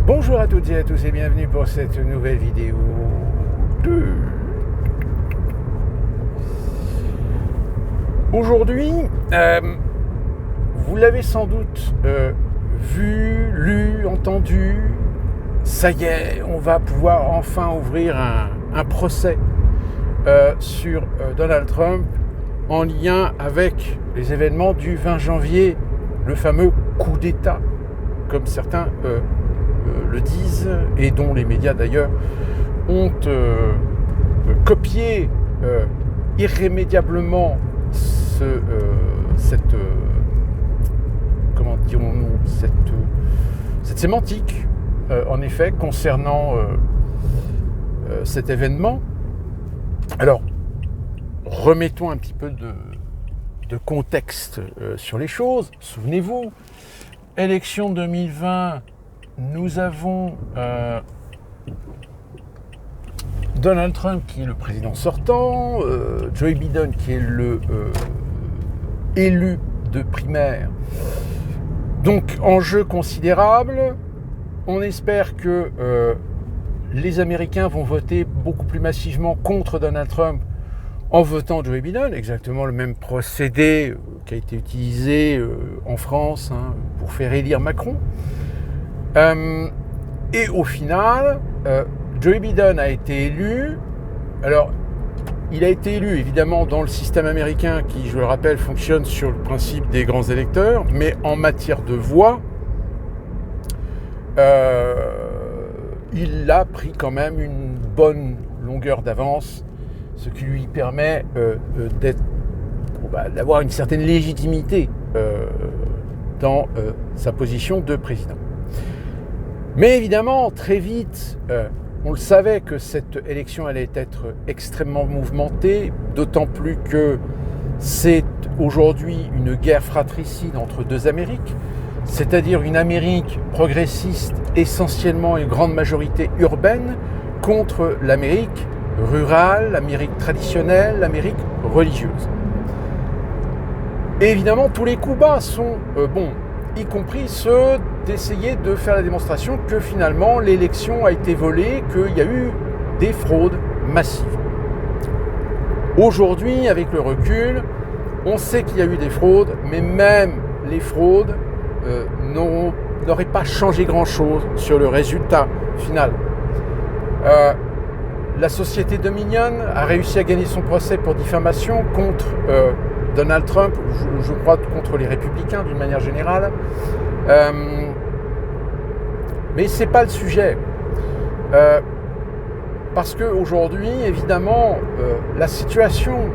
Bonjour à toutes et à tous et bienvenue pour cette nouvelle vidéo de... Aujourd'hui, vous l'avez sans doute vu, lu, entendu, ça y est, on va pouvoir enfin ouvrir un procès sur Donald Trump en lien avec les événements du 20 janvier, le fameux coup d'État, comme certains le disent, et dont les médias d'ailleurs ont copié irrémédiablement cette sémantique, en effet, concernant cet événement. Alors, remettons un petit peu de contexte sur les choses. Souvenez-vous, élection 2020, nous avons Donald Trump qui est le président sortant, Joe Biden qui est le élu de primaire. Donc, enjeu considérable. On espère que les Américains vont voter beaucoup plus massivement contre Donald Trump en votant Joe Biden, exactement le même procédé qui a été utilisé en France pour faire élire Macron. Et au final, Joe Biden a été élu. Alors, il a été élu évidemment dans le système américain qui, je le rappelle, fonctionne sur le principe des grands électeurs, mais en matière de voix, il a pris quand même une bonne longueur d'avance, ce qui lui permet d'avoir une certaine légitimité dans sa position de président. Mais évidemment, très vite, on le savait que cette élection allait être extrêmement mouvementée, d'autant plus que c'est aujourd'hui une guerre fratricide entre deux Amériques, c'est-à-dire une Amérique progressiste, essentiellement une grande majorité urbaine, contre l'Amérique rurale, l'Amérique traditionnelle, l'Amérique religieuse. Et évidemment, tous les coups bas sont bons, y compris ceux d'essayer de faire la démonstration que finalement l'élection a été volée, qu'il y a eu des fraudes massives. Aujourd'hui, avec le recul, on sait qu'il y a eu des fraudes, mais même les fraudes n'auraient pas changé grand-chose sur le résultat final. La société Dominion a réussi à gagner son procès pour diffamation contre Donald Trump, je crois contre les républicains d'une manière générale. Mais ce n'est pas le sujet. Parce qu'aujourd'hui, évidemment, la situation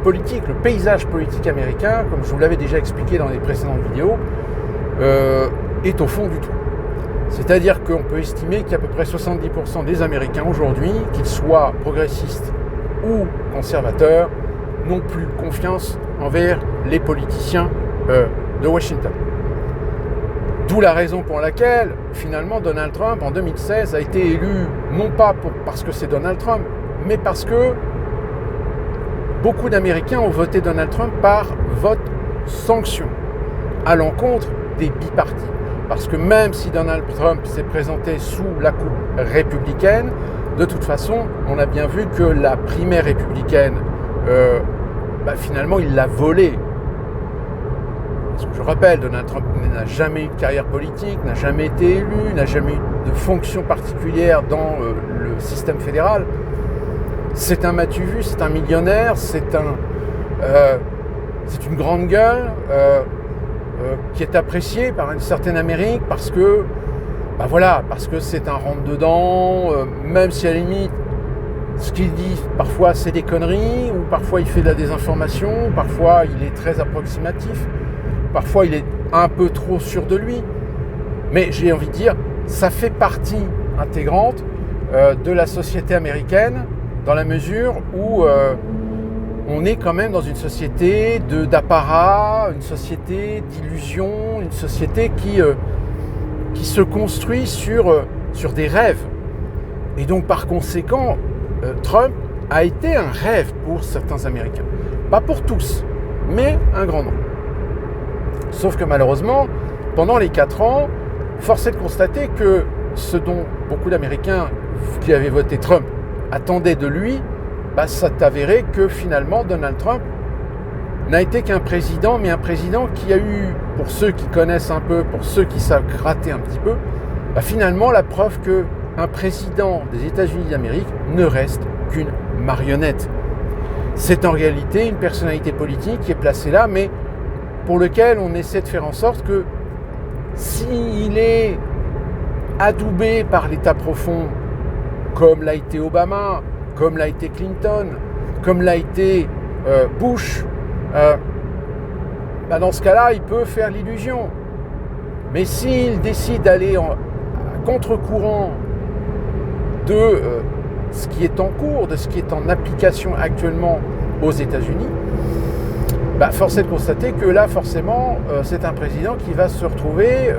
politique, le paysage politique américain, comme je vous l'avais déjà expliqué dans les précédentes vidéos, est au fond du trou. C'est-à-dire qu'on peut estimer qu'il y a à peu près 70% des Américains aujourd'hui, qu'ils soient progressistes ou conservateurs, n'ont plus confiance envers les politiciens de Washington. D'où la raison pour laquelle, finalement, Donald Trump, en 2016, a été élu, non pas parce que c'est Donald Trump, mais parce que beaucoup d'Américains ont voté Donald Trump par vote sanction, à l'encontre des bipartis. Parce que même si Donald Trump s'est présenté sous la coupe républicaine, de toute façon, on a bien vu que la primaire républicaine, finalement, il l'a volée. Parce que je rappelle, Donald Trump n'a jamais eu de carrière politique, n'a jamais été élu, n'a jamais eu de fonction particulière dans le système fédéral. C'est un m'as-tu-vu, c'est un millionnaire, c'est une grande gueule qui est apprécié par une certaine Amérique parce que, parce que c'est un rentre-dedans, même si à la limite, ce qu'il dit, parfois c'est des conneries, ou parfois il fait de la désinformation, parfois il est très approximatif, parfois il est un peu trop sûr de lui. Mais j'ai envie de dire, ça fait partie intégrante de la société américaine, dans la mesure où on est quand même dans une société d'apparat, une société d'illusion, une société qui se construit sur des rêves. Et donc par conséquent, Trump a été un rêve pour certains Américains. Pas pour tous, mais un grand nombre. Sauf que malheureusement, pendant les 4 ans, force est de constater que ce dont beaucoup d'Américains qui avaient voté Trump attendaient de lui, ça avéré que finalement Donald Trump n'a été qu'un président, mais un président qui a eu, pour ceux qui connaissent un peu, pour ceux qui savent gratter un petit peu, finalement la preuve qu'un président des États-Unis d'Amérique ne reste qu'une marionnette. C'est en réalité une personnalité politique qui est placée là, mais pour lequel on essaie de faire en sorte que s'il est adoubé par l'État profond, comme l'a été Obama, comme l'a été Clinton, comme l'a été Bush, dans ce cas-là, il peut faire l'illusion. Mais s'il décide d'aller à contre-courant de ce qui est en cours, de ce qui est en application actuellement aux États-Unis, force est de constater que là, forcément, c'est un président qui va se retrouver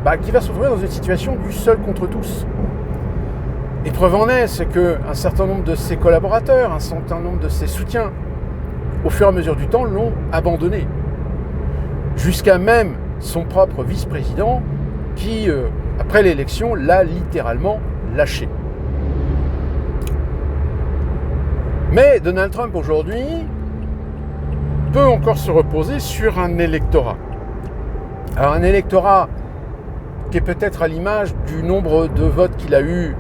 dans une situation du seul contre tous. Et preuve en est, c'est qu'un certain nombre de ses collaborateurs, un certain nombre de ses soutiens, au fur et à mesure du temps, l'ont abandonné. Jusqu'à même son propre vice-président qui, après l'élection, l'a littéralement lâché. Mais Donald Trump, aujourd'hui, peut encore se reposer sur un électorat. Alors, un électorat qui est peut-être à l'image du nombre de votes qu'il a eu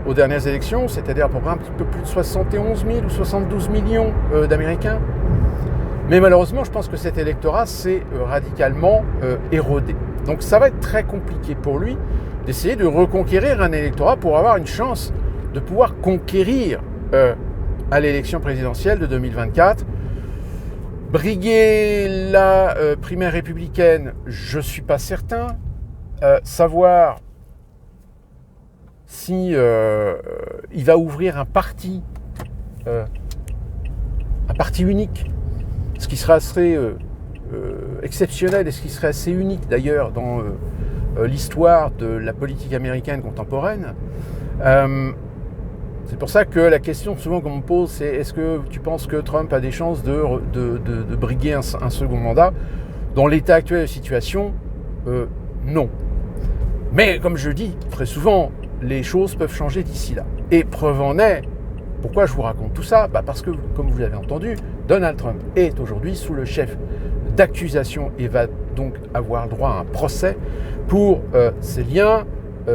aux dernières élections, c'est-à-dire à peu près un petit peu plus de 71 000 ou 72 millions d'Américains. Mais malheureusement, je pense que cet électorat s'est radicalement érodé. Donc ça va être très compliqué pour lui d'essayer de reconquérir un électorat pour avoir une chance de pouvoir conquérir à l'élection présidentielle de 2024. Briguer la primaire républicaine, je ne suis pas certain. Savoir si il va ouvrir un parti unique, ce qui serait assez exceptionnel et ce qui serait assez unique d'ailleurs dans l'histoire de la politique américaine contemporaine. C'est pour ça que la question souvent qu'on me pose, c'est est-ce que tu penses que Trump a des chances de briguer un second mandat? Dans l'état actuel de la situation, non. Mais comme je dis très souvent, les choses peuvent changer d'ici là. Et preuve en est, pourquoi je vous raconte tout ça? Parce que, comme vous l'avez entendu, Donald Trump est aujourd'hui sous le chef d'accusation et va donc avoir droit à un procès pour ses liens,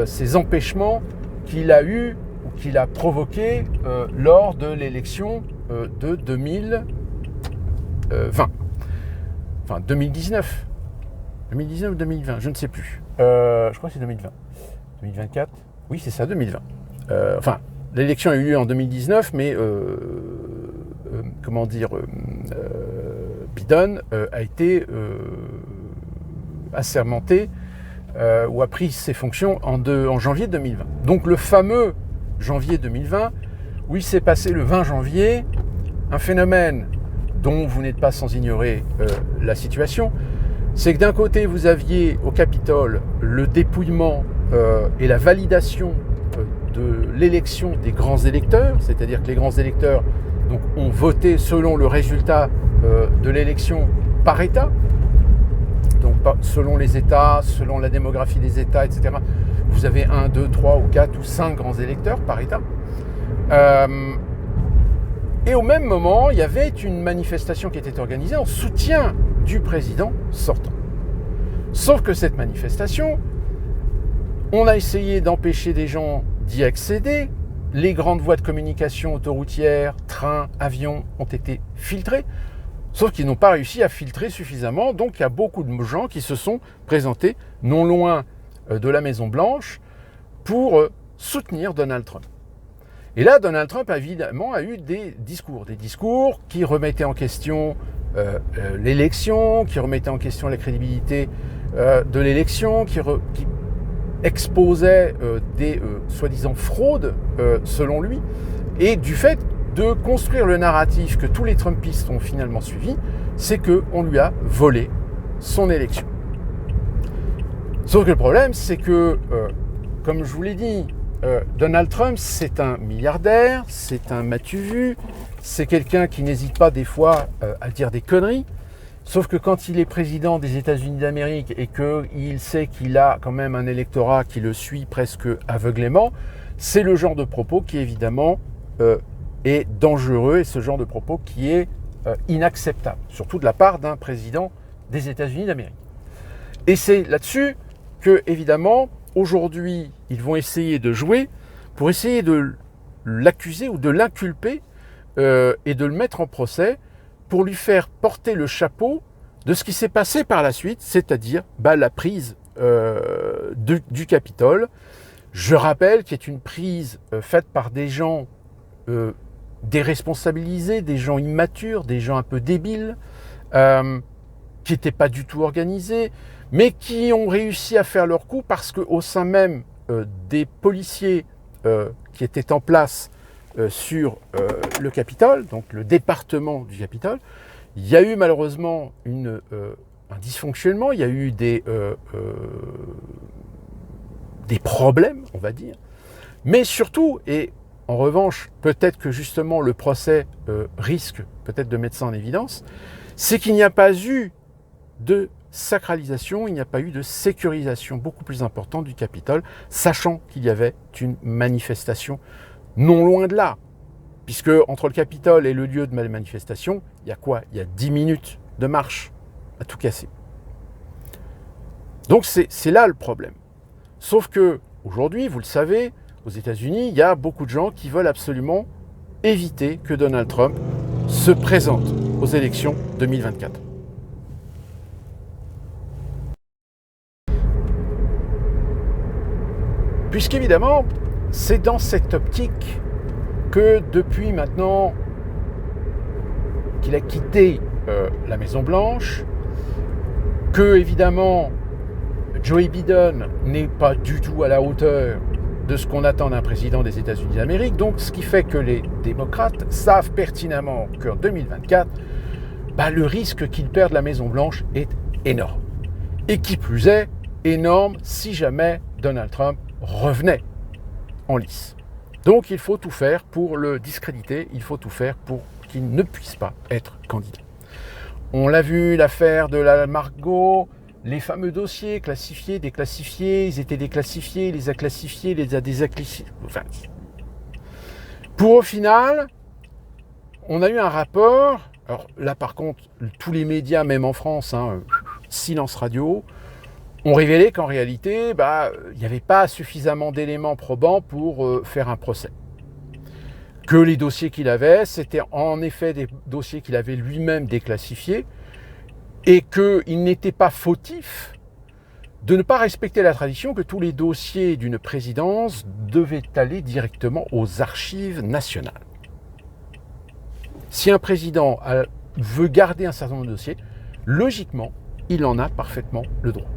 ses empêchements qu'il a eus ou qu'il a provoqués lors de l'élection de 2020. Enfin, 2019. 2019 ou 2020, je ne sais plus. Je crois que c'est 2020. 2024. Oui, c'est ça, 2020. L'élection a eu lieu en 2019, mais Biden a été assermenté ou a pris ses fonctions en janvier 2020. Donc le fameux janvier 2020, où il s'est passé le 20 janvier un phénomène dont vous n'êtes pas sans ignorer la situation, c'est que d'un côté, vous aviez au Capitole le dépouillement et la validation de l'élection des grands électeurs, c'est-à-dire que les grands électeurs donc, ont voté selon le résultat de l'élection par État, donc selon les États, selon la démographie des États, etc. Vous avez 1, 2, 3 ou 4 ou 5 grands électeurs par État. Et au même moment, il y avait une manifestation qui était organisée en soutien du président sortant. Sauf que cette manifestation, on a essayé d'empêcher des gens d'y accéder. Les grandes voies de communication autoroutières, trains, avions ont été filtrées. Sauf qu'ils n'ont pas réussi à filtrer suffisamment. Donc il y a beaucoup de gens qui se sont présentés non loin de la Maison-Blanche pour soutenir Donald Trump. Et là, Donald Trump, évidemment, a eu des discours qui remettaient en question l'élection, qui remettaient en question la crédibilité de l'élection, qui exposaient des soi-disant fraudes, selon lui, et du fait de construire le narratif que tous les Trumpistes ont finalement suivi, c'est qu'on lui a volé son élection. Sauf que le problème, c'est que, comme je vous l'ai dit, Donald Trump, c'est un milliardaire, c'est un m'as-tu vu, c'est quelqu'un qui n'hésite pas des fois à dire des conneries, Sauf que quand il est président des États-Unis d'Amérique et qu'il sait qu'il a quand même un électorat qui le suit presque aveuglément, c'est le genre de propos qui évidemment est dangereux et ce genre de propos qui est inacceptable, surtout de la part d'un président des États-Unis d'Amérique. Et c'est là-dessus que, évidemment, aujourd'hui, ils vont essayer de jouer pour essayer de l'accuser ou de l'inculper et de le mettre en procès pour lui faire porter le chapeau de ce qui s'est passé par la suite, c'est-à-dire la prise du Capitole. Je rappelle qu'il est une prise faite par des gens déresponsabilisés, des gens immatures, des gens un peu débiles, qui n'étaient pas du tout organisés, mais qui ont réussi à faire leur coup parce qu'au sein même des policiers qui étaient en place sur le Capitole, donc le département du Capitole, il y a eu malheureusement un dysfonctionnement, il y a eu des problèmes, on va dire, mais surtout, et en revanche, peut-être que justement le procès risque peut-être de mettre ça en évidence, c'est qu'il n'y a pas eu de sacralisation, il n'y a pas eu de sécurisation beaucoup plus importante du Capitole, sachant qu'il y avait une manifestation non loin de là, puisque entre le Capitole et le lieu de ma manifestation, il y a quoi ? Il y a 10 minutes de marche à tout casser. Donc c'est là le problème. Sauf que aujourd'hui, vous le savez, aux États-Unis, il y a beaucoup de gens qui veulent absolument éviter que Donald Trump se présente aux élections 2024. Puisqu'évidemment, c'est dans cette optique que depuis maintenant qu'il a quitté la Maison-Blanche, que évidemment Joe Biden n'est pas du tout à la hauteur de ce qu'on attend d'un président des États-Unis d'Amérique, donc ce qui fait que les démocrates savent pertinemment qu'en 2024, le risque qu'ils perdent la Maison-Blanche est énorme. Et qui plus est, énorme si jamais Donald Trump revenait en lice. Donc il faut tout faire pour le discréditer, il faut tout faire pour qu'il ne puisse pas être candidat. On l'a vu, l'affaire de la Margot, les fameux dossiers classifiés, déclassifiés, ils étaient déclassifiés, il les a classifiés, il les a désaclassifiés. Enfin, pour au final, on a eu un rapport, alors là par contre, tous les médias, même en France, silence radio, ont révélé qu'en réalité, il n'y avait pas suffisamment d'éléments probants pour faire un procès. Que les dossiers qu'il avait, c'était en effet des dossiers qu'il avait lui-même déclassifiés et qu'il n'était pas fautif de ne pas respecter la tradition que tous les dossiers d'une présidence devaient aller directement aux archives nationales. Si un président veut garder un certain nombre de dossiers, logiquement, il en a parfaitement le droit.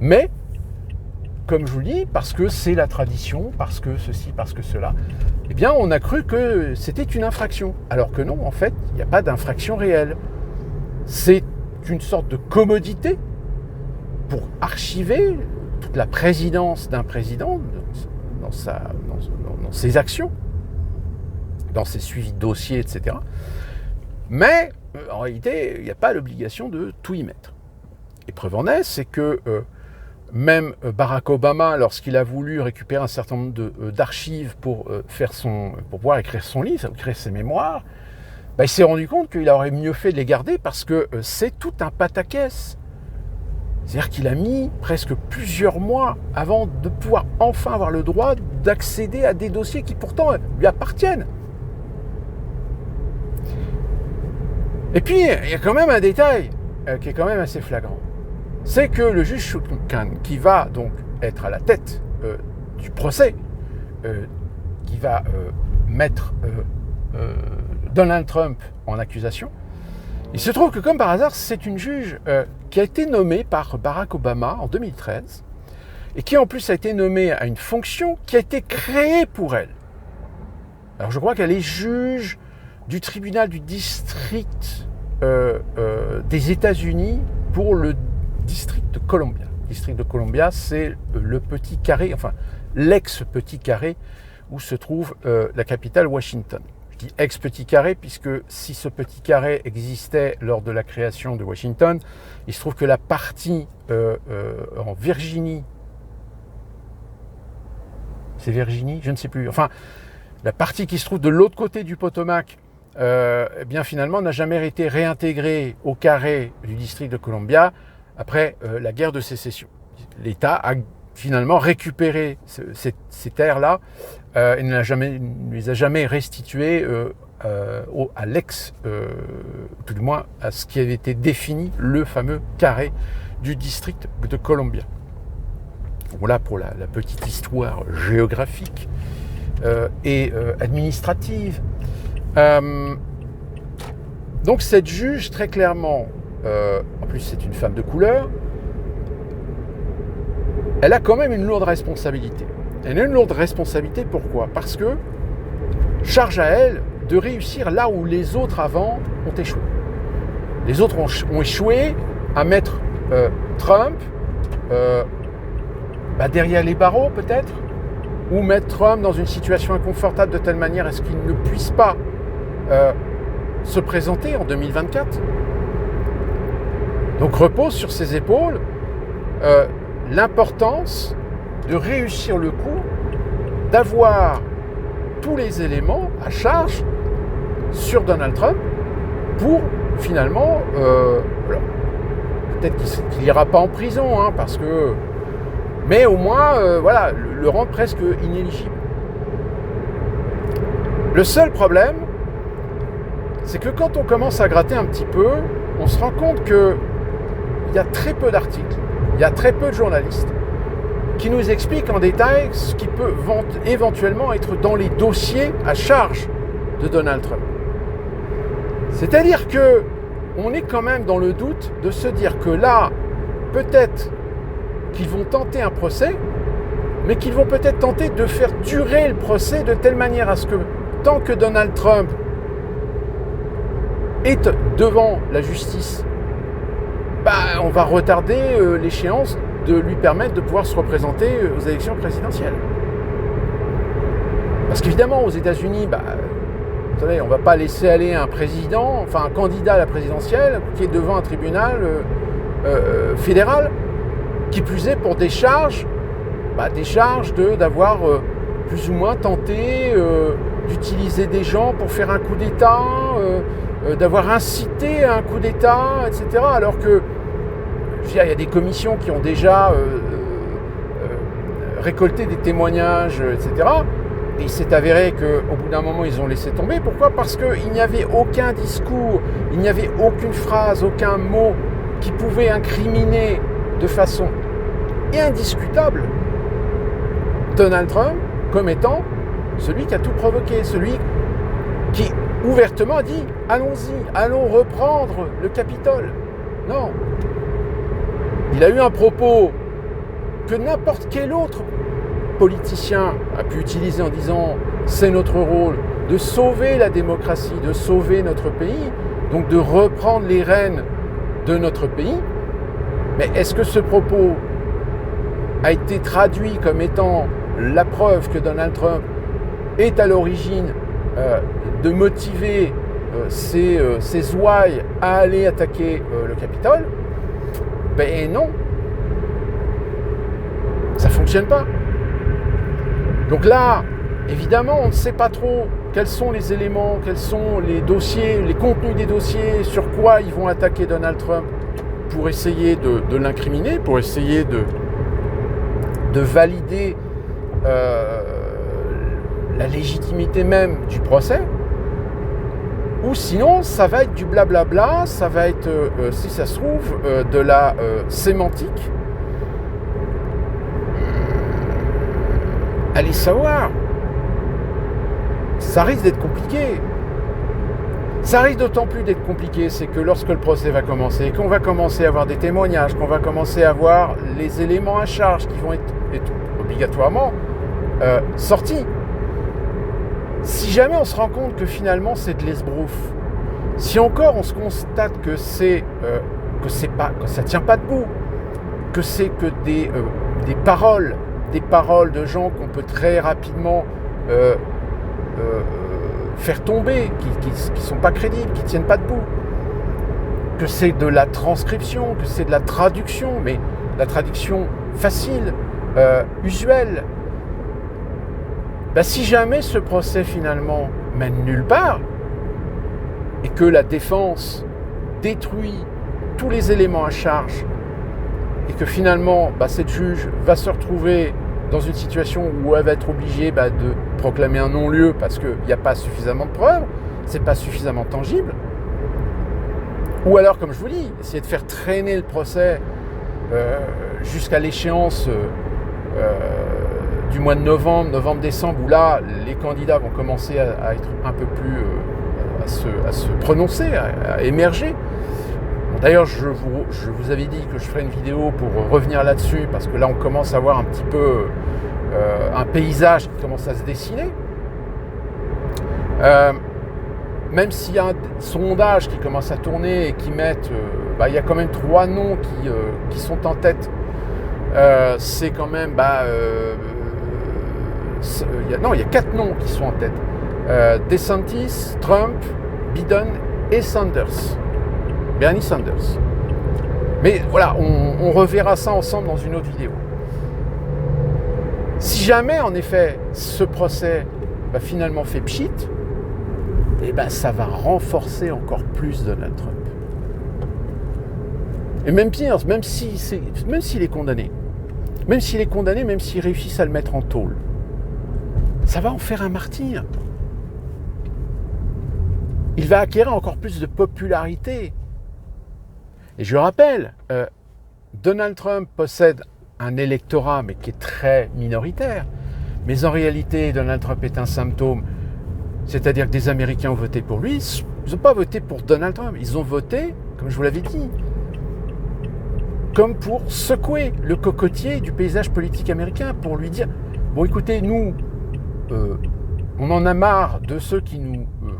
Mais, comme je vous le dis, parce que c'est la tradition, parce que ceci, parce que cela, eh bien, on a cru que c'était une infraction. Alors que non, en fait, il n'y a pas d'infraction réelle. C'est une sorte de commodité pour archiver toute la présidence d'un président dans ses actions, dans ses suivis de dossiers, etc. Mais, en réalité, il n'y a pas l'obligation de tout y mettre. Et preuve en est, c'est que même Barack Obama, lorsqu'il a voulu récupérer un certain nombre d'archives pour pouvoir écrire son livre, écrire ses mémoires, il s'est rendu compte qu'il aurait mieux fait de les garder parce que c'est tout un pataquès. C'est-à-dire qu'il a mis presque plusieurs mois avant de pouvoir enfin avoir le droit d'accéder à des dossiers qui pourtant lui appartiennent. Et puis, il y a quand même un détail qui est quand même assez flagrant. C'est que le juge Chutkan, qui va donc être à la tête du procès, qui va mettre Donald Trump en accusation, il se trouve que comme par hasard, c'est une juge qui a été nommée par Barack Obama en 2013 et qui en plus a été nommée à une fonction qui a été créée pour elle. Alors je crois qu'elle est juge du tribunal du district des États-Unis pour le district de Columbia. Le district de Columbia, c'est le petit carré, enfin l'ex-petit carré où se trouve la capitale Washington. Je Je dis ex-petit carré, puisque si ce petit carré existait lors de la création de Washington, il se trouve que la partie en Virginie, c'est Virginie, je ne sais plus, enfin, la partie qui se trouve de l'autre côté du Potomac, eh bien finalement n'a jamais été réintégrée au carré du district de Columbia après la guerre de sécession. L'État a finalement récupéré ces terres-là et ne les a jamais restituées à l'ex, tout du moins à ce qui avait été défini, le fameux carré du district de Columbia. Voilà pour la petite histoire géographique et administrative. Donc cette juge, très clairement, en plus c'est une femme de couleur, elle a quand même une lourde responsabilité. Elle a une lourde responsabilité, pourquoi ? Parce que charge à elle de réussir là où les autres avant ont échoué. Les autres ont échoué à mettre Trump derrière les barreaux peut-être, ou mettre Trump dans une situation inconfortable de telle manière à ce qu'il ne puisse pas se présenter en 2024. Donc repose sur ses épaules l'importance de réussir le coup, d'avoir tous les éléments à charge sur Donald Trump pour finalement, peut-être qu'il n'ira pas en prison, hein, parce que, mais au moins, le rendre presque inéligible. Le seul problème, c'est que quand on commence à gratter un petit peu, on se rend compte qu'il y a très peu d'articles, il y a très peu de journalistes qui nous expliquent en détail ce qui peut éventuellement être dans les dossiers à charge de Donald Trump. C'est-à-dire que on est quand même dans le doute de se dire que là, peut-être qu'ils vont tenter un procès, mais qu'ils vont peut-être tenter de faire durer le procès de telle manière à ce que tant que Donald Trump est devant la justice, on va retarder l'échéance de lui permettre de pouvoir se représenter aux élections présidentielles. Parce qu'évidemment, aux États-Unis, vous savez, on ne va pas laisser aller un président, enfin un candidat à la présidentielle qui est devant un tribunal fédéral, qui plus est pour des charges d'avoir plus ou moins tenté d'utiliser des gens pour faire un coup d'État, d'avoir incité à un coup d'État, etc. Alors que, il y a des commissions qui ont déjà récolté des témoignages, etc. Et il s'est avéré qu'au bout d'un moment, ils ont laissé tomber. Pourquoi ? Parce qu'il n'y avait aucun discours, il n'y avait aucune phrase, aucun mot qui pouvait incriminer de façon indiscutable Donald Trump comme étant celui qui a tout provoqué, celui qui ouvertement a dit « Allons-y, allons reprendre le Capitole ». Non. Il a eu un propos que n'importe quel autre politicien a pu utiliser en disant « c'est notre rôle de sauver la démocratie, de sauver notre pays, donc de reprendre les rênes de notre pays ». Mais est-ce que ce propos a été traduit comme étant la preuve que Donald Trump est à l'origine de motiver ses ouailles à aller attaquer le Capitole ? Ben non, ça ne fonctionne pas. Donc là, évidemment, on ne sait pas trop quels sont les éléments, quels sont les dossiers, les contenus des dossiers, sur quoi ils vont attaquer Donald Trump pour essayer de l'incriminer, pour essayer de valider la légitimité même du procès. Ou sinon, ça va être du blablabla, ça va être, si ça se trouve, de la sémantique. Allez savoir. Ça risque d'être compliqué. Ça risque d'autant plus d'être compliqué, c'est que lorsque le procès va commencer, qu'on va commencer à avoir des témoignages, qu'on va commencer à avoir les éléments à charge qui vont être obligatoirement sortis. Si jamais on se rend compte que finalement c'est de l'esbrouffe, si encore on se constate que ça tient pas debout, que c'est que des paroles de gens qu'on peut très rapidement faire tomber, qui sont pas crédibles, qui tiennent pas debout. Que c'est de la transcription, que c'est de la traduction, mais la traduction facile, usuelle. Si jamais ce procès finalement mène nulle part, et que la défense détruit tous les éléments à charge, et que finalement cette juge va se retrouver dans une situation où elle va être obligée de proclamer un non-lieu parce qu'il n'y a pas suffisamment de preuves, c'est pas suffisamment tangible, ou alors, comme je vous dis, essayer de faire traîner le procès jusqu'à l'échéance du mois de novembre-décembre, où là, les candidats vont commencer à être un peu plus... à se prononcer, à émerger. D'ailleurs, je vous avais dit que je ferais une vidéo pour revenir là-dessus, parce que là, on commence à voir un petit peu un paysage qui commence à se dessiner. Même s'il y a un sondage qui commence à tourner et qui mettent... il y a quand même 3 noms qui sont en tête. C'est quand même... il y a 4 noms qui sont en tête. DeSantis, Trump, Biden et Sanders. Bernie Sanders. Mais voilà, on reverra ça ensemble dans une autre vidéo. Si jamais, en effet, ce procès finalement fait pchit, ça va renforcer encore plus Donald Trump. Et même pire, même s'il est condamné, même s'il réussit à le mettre en tôle, ça va en faire un martyr. Il va acquérir encore plus de popularité. Et je rappelle, Donald Trump possède un électorat, mais qui est très minoritaire. Mais en réalité, Donald Trump est un symptôme. C'est-à-dire que des Américains ont voté pour lui. Ils n'ont pas voté pour Donald Trump. Ils ont voté, comme je vous l'avais dit, comme pour secouer le cocotier du paysage politique américain, pour lui dire, bon écoutez, nous, on en a marre de ceux qui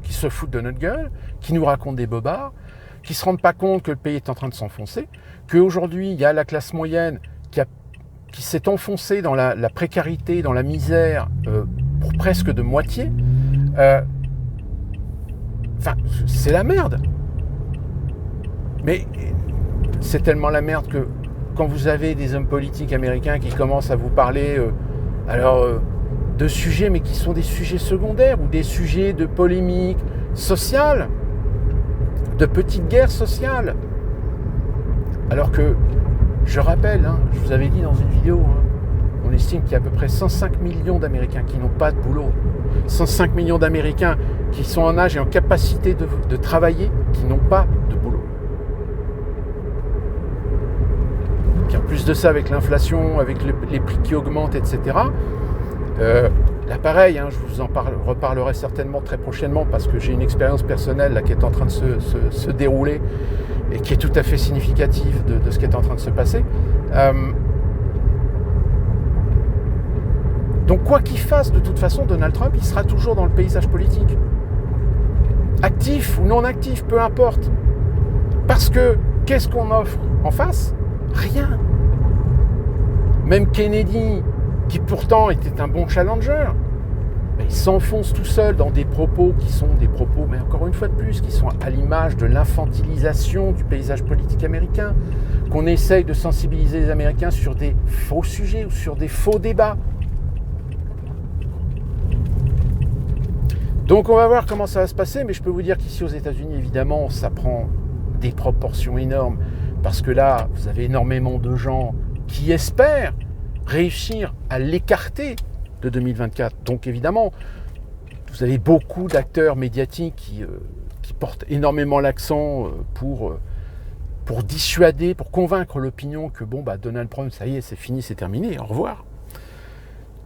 se foutent de notre gueule, qui nous racontent des bobards, qui ne se rendent pas compte que le pays est en train de s'enfoncer, qu'aujourd'hui, il y a la classe moyenne qui s'est enfoncée dans la précarité, dans la misère, pour presque de moitié. C'est la merde. Mais c'est tellement la merde que quand vous avez des hommes politiques américains qui commencent à vous parler de sujets, mais qui sont des sujets secondaires ou des sujets de polémique sociale, de petites guerres sociales. Alors que, je rappelle, je vous avais dit dans une vidéo, on estime qu'il y a à peu près 105 millions d'Américains qui n'ont pas de boulot. 105 millions d'Américains qui sont en âge et en capacité de travailler, qui n'ont pas de boulot. Puis en plus de ça, avec l'inflation, avec les prix qui augmentent, etc., là pareil, je vous en reparlerai certainement très prochainement, parce que j'ai une expérience personnelle là, qui est en train de se dérouler et qui est tout à fait significative de ce qui est en train de se passer. Donc quoi qu'il fasse, de toute façon, Donald Trump, il sera toujours dans le paysage politique. Actif ou non actif, peu importe. Parce que, qu'est-ce qu'on offre en face ? Rien. Même Kennedy, qui pourtant était un bon challenger, il s'enfonce tout seul dans des propos qui sont des propos, mais encore une fois de plus, qui sont à l'image de l'infantilisation du paysage politique américain, qu'on essaye de sensibiliser les Américains sur des faux sujets ou sur des faux débats. Donc on va voir comment ça va se passer, mais je peux vous dire qu'ici aux États-Unis, évidemment, ça prend des proportions énormes, parce que là, vous avez énormément de gens qui espèrent réussir à l'écarter de 2024. Donc évidemment, vous avez beaucoup d'acteurs médiatiques qui portent énormément l'accent pour dissuader, pour convaincre l'opinion que Donald Trump, ça y est, c'est fini, c'est terminé, au revoir.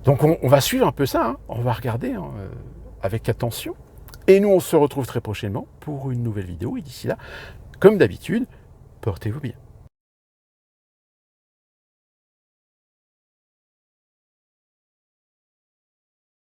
Donc on va suivre un peu ça, on va regarder avec attention. Et nous, on se retrouve très prochainement pour une nouvelle vidéo. Et d'ici là, comme d'habitude, portez-vous bien.